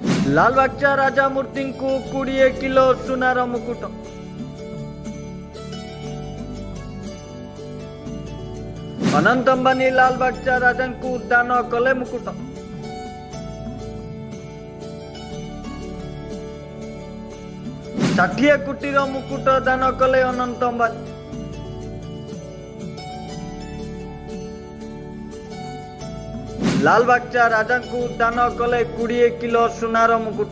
लालबागचा राजा मूर्ति को 20 किलो सुनार मुकुट। अनंत अंबानी लालबागचा राजा को दान कले मुकुट। 60 कोटी मुकुट दान कले अनंत अंबानी। लालबागचा राजा को दान कले 20 किलो सुनार मुकुट।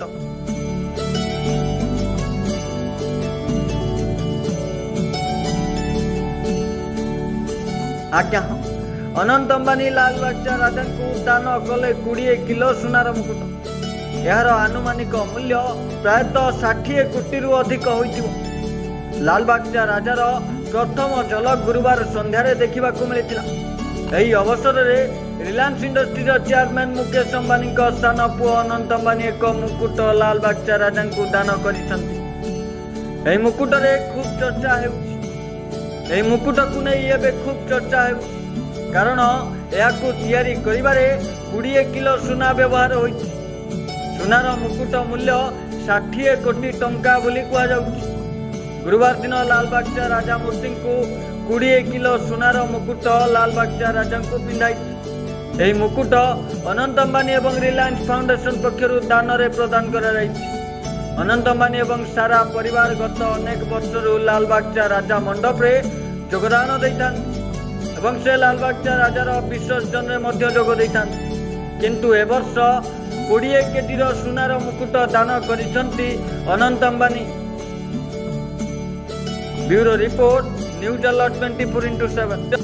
आज्ञा अनंत अंबानी लालबागचा राजा को दान कले 20 किलो सुनार मुकुट। यार आनुमानिक मूल्य प्रायतः 60 कोटी रु अधिक होइथिबो। लालबागचा राजार प्रथम झलक गुरुवार संध्यारे देखा मिलता। यही अवसर में रिलायंस इंडस्ट्रीज चेयरमैन मुकेश अंबानी सान पुओ अनंत अंबानी एक मुकुट लालबागचा राजा को दान कर मुकुट रे खूब चर्चा है। मुकुट को नहीं एवं खूब चर्चा है कारण यह तैयारी करिबारे 20 किलो सुना व्यवहार हो। सुनार मुकुट मूल्य 60 कोटी टंका बोली कहुच्छी। गुरुवार दिन लालबागचा राजा मूर्ति को 20 किलो सुनार मुकुट लालबागचा राजा को पिंधाई। यह मुकुट अनंत अंबानी एवं रिलायंस फाउंडेशन पक्षर दान रे प्रदान कर। अनंत अंबानी एवं सारा परिवार गत अनेक वर्षर लालबागचा राजा मंडप रे योगदान देता से लालबागचा राजार विसर्जन में जोग देता। किंतु ए वर्ष 20 केजी सुनार मुकुट दान करिसंती Anant Ambani. Bureau report news alert 24x7।